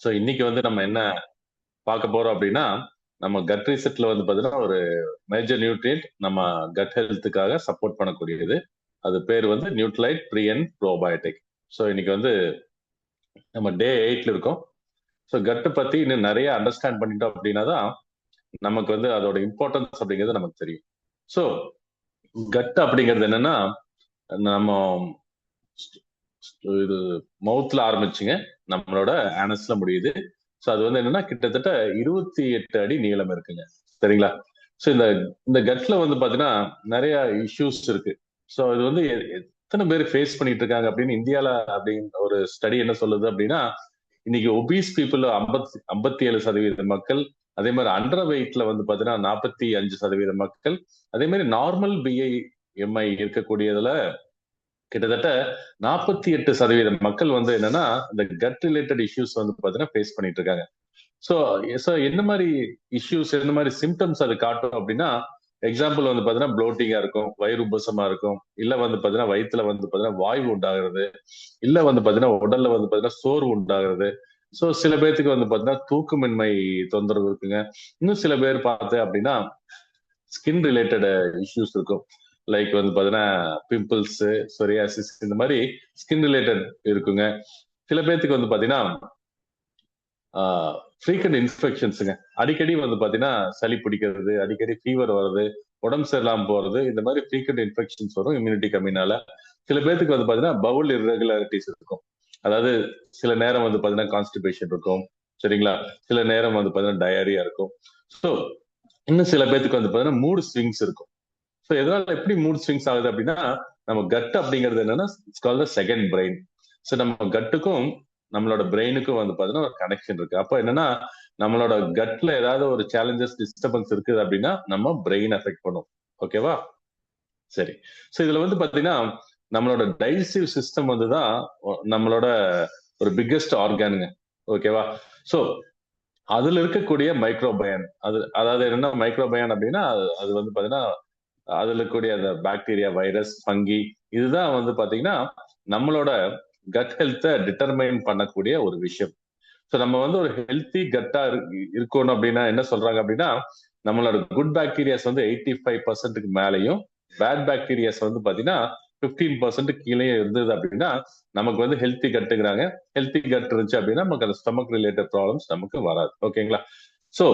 So இன்னைக்கு வந்து நம்ம என்ன பார்க்க போறோம் அப்படின்னா, நம்ம கட் ரீசெட்ல வந்து பார்த்தீங்கன்னா ஒரு மேஜர் நியூட்ரியன்ட் நம்ம கட் ஹெல்த்துக்காக சப்போர்ட் பண்ணக்கூடியது. அது பேர் வந்து Nutrilite pre and probiotic. So இன்னைக்கு வந்து நம்ம டே 8ல இருக்கோம். ஸோ கட்டை பத்தி இன்னும் நிறைய அண்டர்ஸ்டாண்ட் பண்ணிட்டோம் அப்படின்னா தான் நமக்கு வந்து அதோட இம்பார்ட்டன்ஸ் அப்படிங்கிறது நமக்கு தெரியும். ஸோ கட் அப்படிங்கிறது என்னன்னா, நம்ம இது மவுத்ல ஆரம்பிச்சுங்க, நம்மளோட ஆனஸ்ல முடியுது. ஸோ அது வந்து என்னன்னா கிட்டத்தட்ட 28 அடி நீளம் இருக்குங்க. சரிங்களா? ஸோ இந்த இந்த கட்ல வந்து பாத்தீங்கன்னா நிறைய இஷ்யூஸ் இருக்கு. ஸோ இது வந்து எத்தனை பேர் ஃபேஸ் பண்ணிட்டு இருக்காங்க அப்படின்னு இந்தியால அப்படின்னு ஒரு ஸ்டடி என்ன சொல்லுது அப்படின்னா, இன்னைக்கு ஒபீஸ் பீப்புள் 57% மக்கள், அதே மாதிரி அண்டர் வெயிட்ல வந்து பாத்தீங்கன்னா 45% மக்கள், அதே மாதிரி நார்மல் BMI இருக்கக்கூடியதுல கிட்டத்தட்ட 48% மக்கள் வந்து என்னன்னா இந்த கட் ரிலேட்டட் இஷ்யூஸ் வந்து பாத்தீங்கன்னா ஃபேஸ் பண்ணிட்டு இருக்காங்க. சோ சோ என்ன மாதிரி இஷ்யூஸ், என்ன மாதிரி சிம்டம்ஸ் அது காட்டும் அப்படின்னா, எக்ஸாம்பிள் வந்து பாத்தீங்கன்னா ப்ளோட்டிங்கா இருக்கும், வயிறு உபசமா இருக்கும், இல்ல வந்து பாத்தீங்கன்னா வயிற்றுல வந்து பாத்தீங்கன்னா வாய்வு உண்டாகிறது, இல்ல வந்து பாத்தீங்கன்னா உடல்ல வந்து பாத்தீங்கன்னா சோர்வு உண்டாகிறது. சோ சில பேர்த்துக்கு வந்து பாத்தீங்கன்னா தூக்கமின்மை தொந்தரவு இருக்குங்க. இன்னும் சில பேர் பார்த்து அப்படின்னா ஸ்கின் ரிலேட்டட் இஷ்யூஸ் இருக்கும். லைக் வந்து பாத்தீங்கன்னா பிம்பிள்ஸ், சொரியாசிஸ், இந்த மாதிரி ஸ்கின் ரிலேட்டட் இருக்குங்க. சில பேர்த்துக்கு வந்து பாத்தீங்கன்னா ஃப்ரீக்வெண்ட் இன்ஃபெக்ஷன்ஸுங்க. அடிக்கடி வந்து பாத்தீங்கன்னா சளி பிடிக்கிறது, அடிக்கடி ஃபீவர் வர்றது, உடம்பு சரியில்லாம போறது, இந்த மாதிரி ஃப்ரீக்வெண்ட் இன்ஃபெக்ஷன்ஸ் வரும் இம்யூனிட்டி கம்மினால. சில பேர்த்துக்கு வந்து பாத்தீங்கன்னா பவுல் இர்ரெகுலாரிட்டிஸ் இருக்கும். அதாவது சில நேரம் வந்து பாத்தீங்கன்னா கான்ஸ்டிபேஷன் இருக்கும். சரிங்களா? சில நேரம் வந்து பாத்தீங்கன்னா டயரியா இருக்கும். ஸோ இன்னும் சில பேர்த்துக்கு வந்து பாத்தீங்கன்னா மூட் ஸ்விங்ஸ் இருக்கும். ஸோ எதனால எப்படி மூட் ஸ்விங்ஸ் ஆகுது அப்படின்னா, நம்ம கட் அப்படிங்கிறது என்னன்னா it's called the second brain. So நம்ம கட்டுக்கும் நம்மளோட பிரெயினுக்கும் வந்து பாத்தீங்கன்னா ஒரு கனெக்ஷன் இருக்கு. அப்போ என்னன்னா நம்மளோட கட்ல ஏதாவது ஒரு சேலஞ்சஸ், டிஸ்டர்பன்ஸ் இருக்குது அப்படின்னா நம்ம பிரெயின் அஃபெக்ட் பண்ணும். ஓகேவா? சரி. ஸோ இதுல வந்து பாத்தீங்கன்னா நம்மளோட டைஜஸ்டிவ் சிஸ்டம் வந்து தான் நம்மளோட ஒரு பிக்கெஸ்ட் ஆர்கானுங்க. ஓகேவா? ஸோ அதுல இருக்கக்கூடிய மைக்ரோபயன், அதாவது என்னன்னா மைக்ரோபயன் அப்படின்னா அது வந்து பாத்தீங்கன்னா அதுல இருக்கக்கூடிய அந்த பாக்டீரியா, வைரஸ், ஃபங்கி, இதுதான் வந்து பாத்தீங்கன்னா நம்மளோட கட் ஹெல்த்தை டிட்டர்மைன் பண்ணக்கூடிய ஒரு விஷயம். ஸோ நம்ம வந்து ஒரு ஹெல்த்தி கட்டா இருக்கணும் அப்படின்னா என்ன சொல்றாங்க அப்படின்னா, நம்மளோட குட் பாக்டீரியாஸ் வந்து 85% மேலையும், பேட் பாக்டீரியாஸ் வந்து பாத்தீங்கன்னா 15% கீழே இருந்தது அப்படின்னா நமக்கு வந்து ஹெல்த்தி கட்டுங்கிறாங்க. ஹெல்த்தி கட் இருந்துச்சு அப்படின்னா நமக்கு அந்த ஸ்டொமக் ரிலேட்டட் ப்ராப்ளம்ஸ் நமக்கு வராது. ஓகேங்களா? ஸோ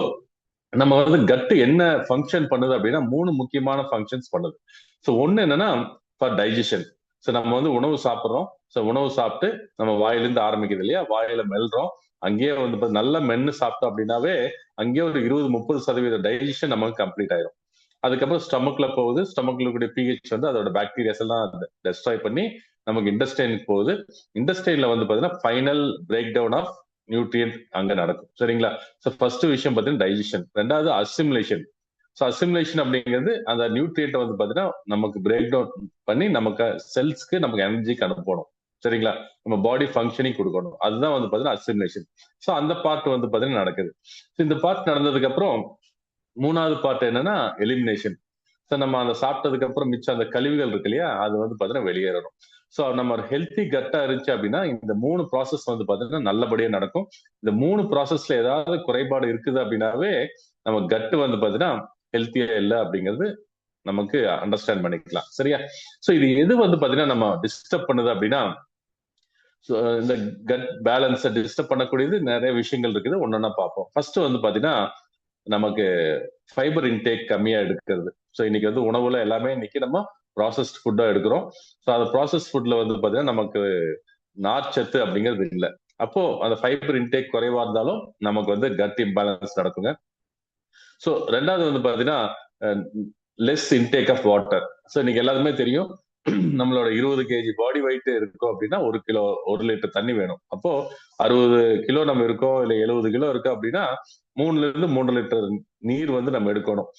நம்ம வந்து கட் என்ன ஃபங்க்ஷன் பண்ணுது அப்படின்னா 3 முக்கியமான ஃபங்க்ஷன்ஸ் பண்ணுது. ஸோ ஒன்னு என்னன்னா ஃபார் டைஜஷன். ஸோ நம்ம வந்து உணவு சாப்பிட்றோம். ஸோ உணவு சாப்பிட்டு நம்ம வாயிலிருந்து ஆரம்பிக்குது இல்லையா, வாயில மெல்றோம். அங்கேயே வந்து நல்லா மென்னு சாப்பிட்டோம் அப்படின்னாவே அங்கேயே ஒரு 20-30% டைஜஷன் நமக்கு கம்ப்ளீட் ஆயிரும். அதுக்கப்புறம் ஸ்டமக்ல போகுது. ஸ்டமக்ல இருக்கக்கூடிய பிஹெச் வந்து அதோட பாக்டீரியாஸ் எல்லாம் டெஸ்ட்ராய் பண்ணி நமக்கு இண்டஸ்டைனுக்கு போகுது. இண்டஸ்டைன்ல வந்து பாத்தீங்கன்னா final break down of nutrient அங்க நடக்கும். சரிங்களா? ஸோ ஃபர்ஸ்ட் விஷயம் பார்த்தீங்கன்னா டைஜஷன். ரெண்டாவது அசிமுலேஷன். ஸோ அசிமுலேஷன் அப்படிங்கிறது அந்த நியூட்ரியன்ட்டை வந்து பார்த்தீங்கன்னா நமக்கு பிரேக் டவுன் பண்ணி நமக்கு செல்ஸ்க்கு நமக்கு எனர்ஜிக்கு அனுப்பணும். சரிங்களா? நம்ம பாடி ஃபங்க்ஷனிங் கொடுக்கணும். அதுதான் வந்து பார்த்தீங்கன்னா அசிமுலேஷன். ஸோ அந்த பார்ட் வந்து பார்த்தீங்கன்னா நடக்குது. ஸோ இந்த பார்ட் நடந்ததுக்கு அப்புறம் மூணாவது பார்ட் என்னன்னா எலிமினேஷன். ஸோ நம்ம அந்த சாப்பிட்டதுக்கு அப்புறம் மிச்சம் அந்த கழிவுகள் இருக்கு இல்லையா, அது வந்து பார்த்தீங்கன்னா வெளியேறணும். ஸோ நம்ம ஒரு ஹெல்த்தி கட்டா இருந்துச்சு அப்படின்னா இந்த 3 ப்ராசஸ் வந்து பார்த்தீங்கன்னா நல்லபடியா நடக்கும். இந்த 3 ப்ராசஸ்ல ஏதாவது குறைபாடு இருக்குது அப்படின்னாவே நம்ம கட்டு வந்து பார்த்தீங்கன்னா ஹெல்த்தியா இல்லை அப்படிங்கிறது நமக்கு அண்டர்ஸ்டாண்ட் பண்ணிக்கலாம். சரியா? ஸோ இது எது வந்து பார்த்தீங்கன்னா நம்ம டிஸ்டர்ப் பண்ணுது அப்படின்னா, இந்த கட் பேலன்ஸை டிஸ்டர்ப் பண்ணக்கூடியது நிறைய விஷயங்கள் இருக்குது. ஒன்னொன்னா பார்ப்போம். ஃபர்ஸ்ட் வந்து பார்த்தீங்கன்னா நமக்கு ஃபைபர் இன்டேக் கம்மியா எடுக்கிறது. ஸோ இன்னைக்கு வந்து உணவுல எல்லாமே இன்னைக்கு நம்ம ப்ராசஸ்ட் ஃபுட்டா எடுக்கிறோம். ஸோ அந்த ப்ராசஸ் ஃபுட்ல வந்து பாத்தீங்கன்னா நமக்கு நார்ச்சத்து அப்படிங்கிறது இல்லை. அப்போ அந்த ஃபைபர் இன்டேக் குறைவா இருந்தாலும் நமக்கு வந்து கட் இம்பேலன்ஸ் நடக்குங்க. ஸோ ரெண்டாவது வந்து பாத்தீங்கன்னா less intake of water. So இன்னைக்கு எல்லாருமே தெரியும், நம்மளோட 20 kg பாடி வெயிட் இருக்கும் அப்படின்னா 1 லிட்டர் தண்ணி வேணும். அப்போ 60 கிலோ நம்ம இருக்கோம், இல்ல 70 கிலோ இருக்கு அப்படின்னா 3 லிட்டர் நீர் வந்து நம்ம எடுக்கணும்.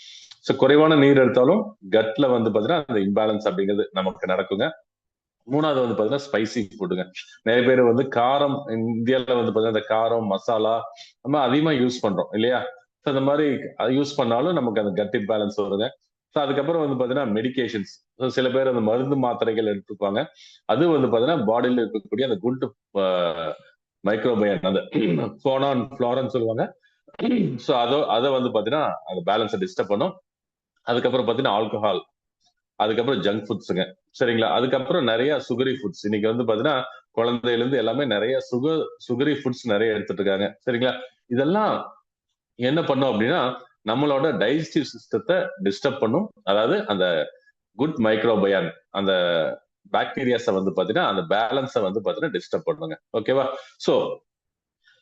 ஸோ குறைவான நீர் எடுத்தாலும் கட்ல வந்து பாத்தீங்கன்னா அந்த இம்பேலன்ஸ் அப்படிங்கிறது நமக்கு நடக்குங்க. மூணாவது வந்து பாத்தீங்கன்னா ஸ்பைசி ஃபுட்டுங்க. நிறைய பேர் வந்து காரம், இந்தியாவில வந்து பாத்தீங்கன்னா இந்த காரம், மசாலா நம்ம அதிகமா யூஸ் பண்றோம் இல்லையா? ஸோ அந்த மாதிரி யூஸ் பண்ணாலும் நமக்கு அந்த கட் இம்பேலன்ஸ் வருங்க. ஸோ அதுக்கப்புறம் வந்து பாத்தீங்கன்னா மெடிகேஷன்ஸ். சில பேர் அந்த மருந்து மாத்திரைகள் எடுத்துப்பாங்க. அது வந்து பாத்தீங்கன்னா பாடியில இருக்கக்கூடிய அந்த குட் மைக்ரோபயன் அந்த போனான் ஃப்ளோரான்னு சொல்லுவாங்க. ஸோ அதை வந்து பாத்தீங்கன்னா அந்த பேலன்ஸை டிஸ்டர்ப் பண்ணும். அதுக்கப்புறம் பாத்தீங்கன்னா ஆல்கஹால், அதுக்கப்புறம் ஜங்க் ஃபுட்ஸுங்க. சரிங்களா? அதுக்கப்புறம் நிறைய சுகரி ஃபுட்ஸ். இன்னைக்கு வந்து பாத்தீங்கன்னா குழந்தையில இருந்து எல்லாமே நிறைய சுகரி ஃபுட்ஸ் நிறைய எடுத்துட்டு இருக்காங்க. சரிங்களா? இதெல்லாம் என்ன பண்ணும் அப்படின்னா நம்மளோட டைஜஸ்டிவ் சிஸ்டத்தை டிஸ்டர்ப் பண்ணும். அதாவது அந்த குட் மைக்ரோபயான் அந்த பாக்டீரியாஸை வந்து பாத்தீங்கன்னா அந்த பேலன்ஸை வந்து பாத்தீங்கன்னா டிஸ்டர்ப் பண்ணுங்க. ஓகேவா? சோ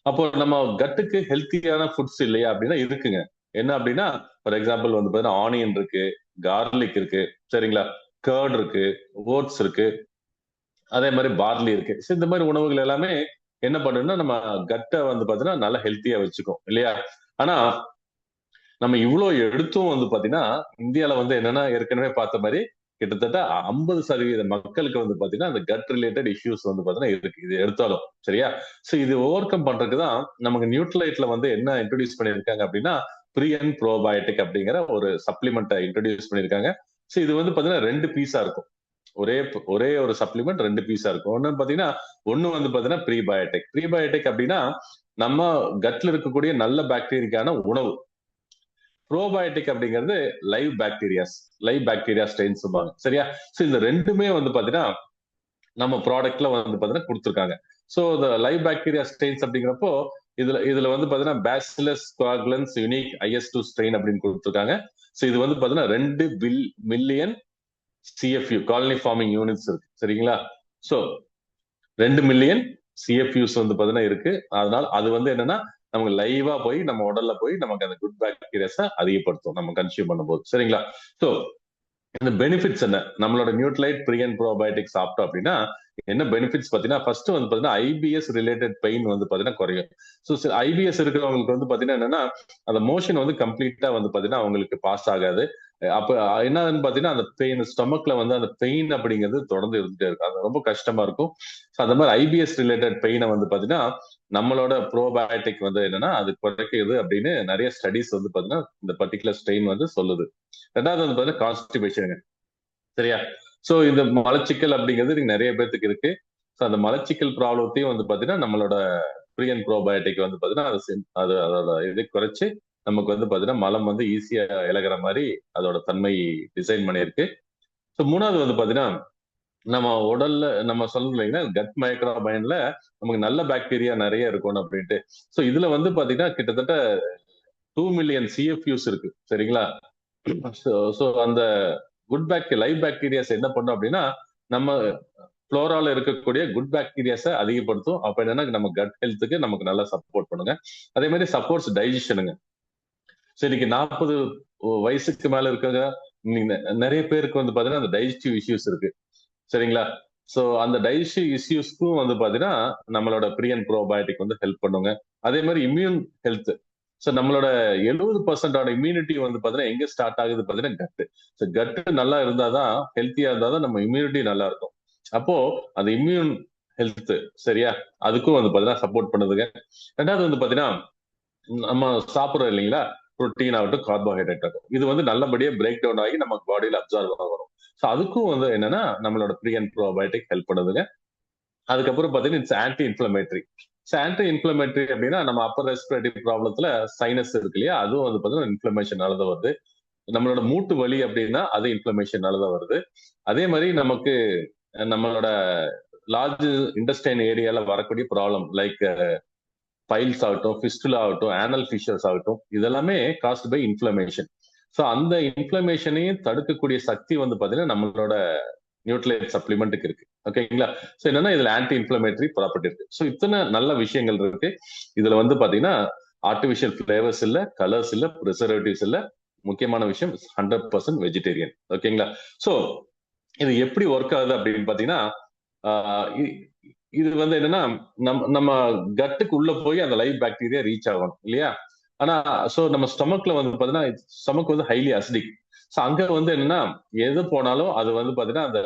அப்போ நம்ம கட்டுக்கு ஹெல்த்தியான ஃபுட்ஸ் இல்லையா அப்படின்னா இருக்குங்க. என்ன அப்படின்னா ஃபார் எக்ஸாம்பிள் வந்து பாத்தீங்கன்னா ஆனியன் இருக்கு, கார்லிக் இருக்கு, சரிங்களா? கர்ட் இருக்கு, ஓட்ஸ் இருக்கு, அதே மாதிரி பார்லி இருக்கு. So, இந்த மாதிரி உணவுகள் எல்லாமே என்ன பண்ணுன்னா நம்ம கட்டை வந்து பாத்தீங்கன்னா நல்லா ஹெல்த்தியா வச்சுக்கும் இல்லையா? ஆனா நம்ம இவ்வளவு எடுத்தும் வந்து பாத்தீங்கன்னா இந்தியால வந்து என்னன்னா ஏற்கனவே பார்த்த மாதிரி கிட்டத்தட்ட 50% மக்களுக்கு வந்து பாத்தீங்கன்னா அந்த கட் ரிலேட்டட் இஷ்யூஸ் வந்து பாத்தீங்கன்னா இருக்கு இது எடுத்தாலும். சரியா? சோ இது ஓவர் கம் பண்றதுக்கு தான் நமக்கு நியூட்ரலைட்ல வந்து என்ன இன்ட்ரோடியூஸ் பண்ணிருக்காங்க அப்படின்னா ப்ரீ அண்ட் ப்ரோபயோட்டிக் அப்படிங்கிற ஒரு சப்ளிமெண்ட்டை இன்ட்ரோடியூஸ் பண்ணிருக்காங்க. சோ இது வந்து பாத்தீங்கன்னா 2 பீஸா இருக்கும். ஒரே ஒரே ஒரு சப்ளிமெண்ட் 2 பீஸா இருக்கும். ஒன்னு பாத்தீங்கன்னா ஒன்னு வந்து பாத்தீங்கன்னா ப்ரீபயோட்டிக். ப்ரீபயோட்டிக் அப்படின்னா நம்ம கட்ல இருக்கக்கூடிய நல்ல பாக்டீரியாக்கான உணவு. ப்ரோபயோட்டிக் அப்படிங்கிறது லைவ் பாக்டீரியா ஸ்ட்ரெயின் சொல்லுவாங்க. சரியா? சோ இந்த ரெண்டுமே வந்து பாத்தீங்கன்னா நம்ம ப்ராடக்ட்ல வந்து பாத்தீங்கன்னா கொடுத்துருக்காங்க. சோ இந்த லைவ் பாக்டீரியா ஸ்ட்ரெயின்ஸ் அப்படிங்கிறப்போ இதுல இதுல வந்து பாத்தீங்கன்னா bacillus coagulans unique IS2 strain அப்படின்னு கொடுத்துருக்காங்க. சோ இது வந்து பாத்தீங்கன்னா 2 million CFU colony forming units இருக்கு. சரிங்களா? சோ 2 மில்லியன் சிஎஃப்யூஸ் வந்து பாத்தீங்கன்னா இருக்கு. அதனால அது வந்து என்னன்னா நமக்கு லைவா போய் நம்ம உடல்ல போய் நமக்கு அந்த குட் பாக்டீரியாஸை அதிகப்படுத்தும் நம்ம கன்சியூம் பண்ணும்போது. சரிங்களா? சோ இந்த பெனிஃபிட்ஸ் என்ன நம்மளோட நியூட்ரைட் ப்ரீ அண்ட் ப்ரோபயோட்டிக் சாப்பிட்டோம் அப்படின்னா என்ன பெனிஃபிட்ஸ் பாத்தீங்கன்னா ஃபர்ஸ்ட் வந்து பாத்தீங்கன்னா ஐபிஎஸ் ரிலேட்டட் பெயின் வந்து பாத்தீங்கன்னா குறையும். ஸோ ஐபிஎஸ் இருக்கிறவங்களுக்கு வந்து பாத்தீங்கன்னா என்னன்னா அந்த மோஷன் வந்து கம்ப்ளீட்டா வந்து பாத்தீங்கன்னா அவங்களுக்கு பாஸ் ஆகாது. அப்ப என்னன்னு பாத்தீங்கன்னா அந்த பெயின் ஸ்டொமக்ல வந்து அந்த பெயின் அப்படிங்கிறது தொடர்ந்து இருந்துட்டே இருக்கும். அது ரொம்ப கஷ்டமா இருக்கும். ஸோ அந்த மாதிரி ஐபிஎஸ் ரிலேட்டட் பெயினை வந்து பாத்தீங்கன்னா நம்மளோட ப்ரோபயோட்டிக் வந்து என்னன்னா அது குறைக்குது அப்படின்னு நிறைய ஸ்டடிஸ் வந்து பாத்தீங்கன்னா இந்த பர்டிகுலர் ஸ்ட்ரெயின் வந்து சொல்லுது. ரெண்டாவது வந்து பாத்தீங்கன்னா கான்ஸ்டிபேஷன். சரியா? சோ இந்த மலச்சிக்கல் அப்படிங்கிறது நீங்க நிறைய பேத்துக்கு இருக்கு. சோ அந்த மலச்சிக்கல் ப்ராப்ளத்தையும் வந்து பாத்தீங்கன்னா நம்மளோட ப்ரீ அண்ட் ப்ரோபயோட்டிக் வந்து பாத்தீங்கன்னா அது அதோட இதை குறைச்சு நமக்கு வந்து பாத்தீங்கன்னா மலம் வந்து ஈஸியா இழகிற மாதிரி அதோட தன்மை டிசைன் பண்ணியிருக்கு. சோ மூணாவது வந்து பாத்தீங்கன்னா நம்ம உடல்ல நம்ம சொல்லணும் இல்லைங்கன்னா கட் மைக்ரோபயன்ல நமக்கு நல்ல பாக்டீரியா நிறைய இருக்கணும் அப்படின்ட்டு. சோ இதுல வந்து பாத்தீங்கன்னா கிட்டத்தட்ட 2 மில்லியன் சிஎஃப்யூஸ் இருக்கு. சரிங்களா? சோ அந்த லைவ் பாக்டீரியாஸ் என்ன பண்ணும் அப்படின்னா நம்ம ஃப்ளோரால இருக்கக்கூடிய குட் பாக்டீரியாஸை அதிகப்படுத்தும். அப்ப என்னன்னா நம்ம கட் ஹெல்த்துக்கு நமக்கு நல்லா சப்போர்ட் பண்ணுங்க. அதே மாதிரி சப்போர்ட்ஸ் டைஜஷனுங்க. ஸோ இன்னைக்கு 40 வயசுக்கு மேல இருக்கிற நிறைய பேருக்கு வந்து பாத்தீங்கன்னா அந்த டைஜஸ்டிவ் இஷ்யூஸ் இருக்கு. சரிங்களா? சோ அந்த டைஜஸ்டிவ் இஷ்யூஸ்க்கும் வந்து பாத்தீங்கன்னா நம்மளோட ப்ரீ அண்ட் ப்ரோபயோட்டிக் வந்து ஹெல்ப் பண்ணுங்க. அதே மாதிரி இம்யூன் ஹெல்த். சோ நம்மளோட 70% இம்யூனிட்டி வந்து பாத்தீங்கன்னா எங்க ஸ்டார்ட் ஆகுது பாத்தீங்கன்னா கட்டு. சோ கட்டு நல்லா இருந்தாதான் ஹெல்த்தியா இருந்தாதான் நம்ம இம்யூனிட்டி நல்லா இருக்கும். அப்போ அந்த இம்யூன் ஹெல்த் சரியா அதுக்கும் வந்து பாத்தீங்கன்னா சப்போர்ட் பண்ணுதுங்க. ரெண்டாவது வந்து பாத்தீங்கன்னா நம்ம சாப்பிடுறோம் இல்லைங்களா புரோட்டீன் ஆகட்டும் கார்போஹைட்ரேட் ஆகட்டும் இது வந்து நல்லபடியா பிரேக் டவுன் ஆகி நமக்கு பாடியில அப்சார்வ் ஆகும். ஸோ அதுக்கும் வந்து என்னன்னா நம்மளோட ப்ரீ அண்ட் ப்ரோபயோட்டிக் ஹெல்ப் பண்ணுதுங்க. அதுக்கப்புறம் பாத்தீங்கன்னா it's anti inflammatory. Anti inflammatory அப்படின்னா நம்ம அப்பர் ரெஸ்பிரேட்டரி ப்ராப்ளத்துல சைனஸ் இருக்கு இல்லையா அதுவும் வந்து பாத்தீங்கன்னா இன்ஃபிளமேஷனாலதான் வருது. நம்மளோட மூட்டு வலி அப்படின்னா அது இன்ஃபிளமேஷனாலதான் வருது. அதே மாதிரி நமக்கு நம்மளோட லார்ஜ் இண்டஸ்டைன் ஏரியால வரக்கூடிய ப்ராப்ளம் லைக் பைல்ஸ் ஆகட்டும், ஃபிஸ்டுலா ஆகட்டும், ஆனல் ஃபிஷர்ஸ் ஆகட்டும் இதெல்லாமே காஸ்ட் பை இன்ஃபிளமேஷன். ஸோ அந்த இன்ஃபிளமேஷனையும் தடுக்கக்கூடிய சக்தி வந்து பாத்தீங்கன்னா நம்மளோட நியூட்ரலைட் சப்ளிமெண்ட்டுக்கு இருக்கு. ஓகேங்களா? ஸோ என்னன்னா இதுல ஆன்டி இன்ஃபிளமேட்டரி ப்ராப்பர்ட்டி இருக்கு. ஸோ இத்தனை நல்ல விஷயங்கள் இருக்கு. இதுல வந்து பாத்தீங்கன்னா ஆர்டிபிஷியல் பிளேவர்ஸ் இல்ல, கலர்ஸ் இல்ல, ப்ரிசர்வேட்டிவ்ஸ் இல்ல. முக்கியமான விஷயம் 100% வெஜிடேரியன். ஓகேங்களா? ஸோ இது எப்படி ஒர்க் ஆகுது அப்படின்னு பாத்தீங்கன்னா இது வந்து என்னன்னா நம்ம கட்டுக்கு உள்ள போய் அந்த லைவ் பாக்டீரியா ரீச் ஆகணும் இல்லையா? ஆனா சோ நம்ம ஸ்டொமக்ல வந்து பாத்தீங்கன்னா ஸ்டொமக் வந்து ஹைலி அசிடிக். சோ அங்க வந்து என்னன்னா எது போனாலும் அது வந்து பாத்தீங்கன்னா அந்த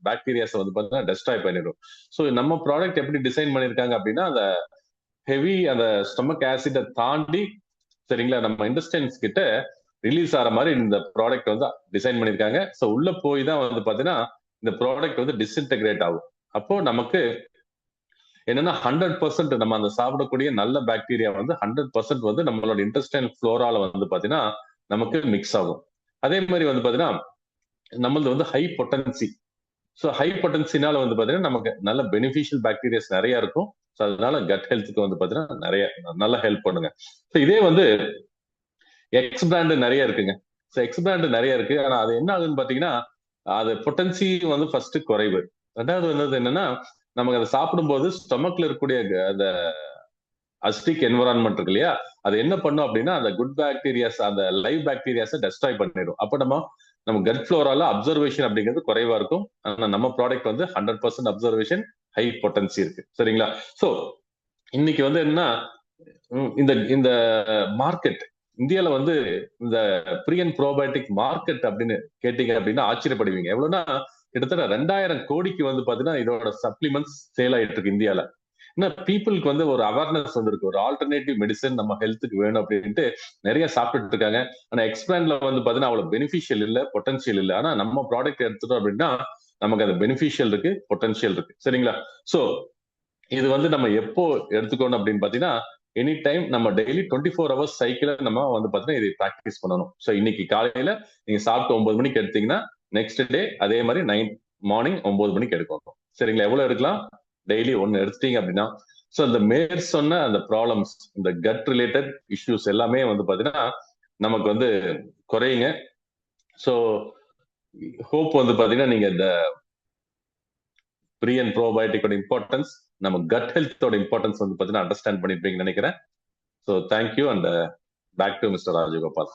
பாக்டீரியாஸ் வந்து பாத்தீங்கன்னா டெஸ்ட்ராய் பண்ணிடும். சோ நம்ம ப்ராடக்ட் எப்படி டிசைன் பண்ணிருக்காங்க அப்படின்னா அந்த ஹெவி அந்த ஸ்டொமக் ஆசிட தாண்டி சரிங்களா நம்ம இண்டஸ்டைன்ஸ் கிட்ட ரிலீஸ் ஆகிற மாதிரி இந்த ப்ராடக்ட் வந்து டிசைன் பண்ணிருக்காங்க. சோ உள்ள போய் தான் வந்து பாத்தீங்கன்னா இந்த ப்ராடக்ட் வந்து டிஸ்இன்டகிரேட் ஆகும். அப்போ நமக்கு என்னன்னா 100% நம்ம அந்த சாப்பிடக்கூடிய நல்ல பாக்டீரியா வந்து 100% வந்து நம்மளோட இன்டெஸ்டைன் ஃப்ளோரால வந்து பாத்தீங்கன்னா நமக்கு மிக்ஸ் ஆகும். அதே மாதிரி வந்து பாத்தீங்கன்னா நம்மளது வந்து ஹை பொட்டன்சி. ஸோ ஹை பொட்டன்சினால வந்து பாத்தீங்கன்னா நமக்கு நல்ல பெனிஃபிஷியல் பாக்டீரியாஸ் நிறைய இருக்கும். ஸோ அதனால கட் ஹெல்த்துக்கு வந்து பாத்தீங்கன்னா நிறைய நல்லா ஹெல்ப் பண்ணுங்க. ஸோ இதே வந்து எக்ஸ் பிராண்ட் நிறைய இருக்குங்க. ஸோ எக்ஸ் பிராண்ட் நிறைய இருக்கு. ஆனா அது என்ன ஆகுதுன்னு பாத்தீங்கன்னா அது பொட்டன்சி வந்து ஃபர்ஸ்ட் குறைவு. ரெண்டாவது வந்து என்னன்னா நமக்கு அதை சாப்பிடும்போது ஸ்டொமக்ல இருக்கக்கூடிய அந்த அசிட்டிக் என்வரான்மெண்ட் இருக்கு இல்லையா, அது என்ன பண்ணும் அப்படின்னா அந்த குட் பாக்டீரியாஸ் அந்த லைவ் பாக்டீரியாஸை டெஸ்ட்ராய் பண்ணிடும். அப்ப நம்ம கட் ஃப்ளோரால அப்சர்வேஷன் அப்படிங்கிறது குறைவா இருக்கும். ஆனா நம்ம ப்ராடக்ட் வந்து 100% அப்சர்வேஷன் ஹை பொட்டன்சி இருக்கு. சரிங்களா? சோ இன்னைக்கு வந்து என்னன்னா இந்த இந்த மார்க்கெட் இந்தியால வந்து இந்த ப்ரீ அண்ட் ப்ரோபயோட்டிக் மார்க்கெட் அப்படின்னு கேட்டீங்க அப்படின்னா ஆச்சரியப்படுவீங்க. எவ்வளவுன்னா கிட்டத்தட்ட 2000 கோடிக்கு வந்து பாத்தீங்கன்னா இதோட சப்ளிமெண்ட்ஸ் சேல் ஆயிட்டு இருக்கு இந்தியால. ஏன்னா பீப்புளுக்கு வந்து ஒரு அவேர்னஸ் வந்திருக்கு. ஒரு ஆல்டர்னேட்டிவ் மெடிசன் நம்ம ஹெல்த்துக்கு வேணும் அப்படின்ட்டு நிறைய சாப்பிட்டுட்டு இருக்காங்க. ஆனா எக்ஸ்பிளான்ல வந்து பாத்தீங்கன்னா அவ்வளவு பெனிஃபிஷியல் இல்ல, பொட்டன்ஷியல் இல்ல. ஆனா நம்ம ப்ராடக்ட் எடுத்துட்டோம் அப்படின்னா நமக்கு அது பெனிஃபிஷியல் இருக்கு, பொட்டன்ஷியல் இருக்கு. சரிங்களா? சோ இது வந்து நம்ம எப்போ எடுத்துக்கணும் அப்படின்னு பாத்தீங்கன்னா எனி டைம் நம்ம டெய்லி 24 ஹவர்ஸ் சைக்கிள நம்ம வந்து பாத்தீங்கன்னா இதை ப்ராக்டிஸ் பண்ணணும். ஸோ இன்னைக்கு காலையில நீங்க சாப்பிட்டு 9 மணிக்கு எடுத்தீங்கன்னா நெக்ஸ்ட் டே அதே மாதிரி மார்னிங் 9 மணிக்கு எடுக்கணும். சரிங்களா? எவ்வளவு எடுக்கலாம்? டெய்லி ஒன்னு எடுத்துட்டீங்க அப்படின்னா ஸோ அந்த மேற் சொன்ன அந்த ப்ராப்ளம்ஸ் இந்த கட் ரிலேட்டட் இஷ்யூஸ் எல்லாமே வந்து பாத்தீங்கன்னா நமக்கு வந்து குறையுங்க. ஸோ ஹோப் வந்து பாத்தீங்கன்னா நீங்க இந்த ப்ரீ அண்ட் ப்ரோபயோட்டிக்கோட இம்பார்ட்டன்ஸ் நம்ம கட் ஹெல்த்தோட இம்பார்ட்டன்ஸ் வந்து பாத்தீங்கன்னா அண்டர்ஸ்டாண்ட் பண்ணிருப்பீங்கன்னு நினைக்கிறேன். So thank you and back to mister Rajagopal.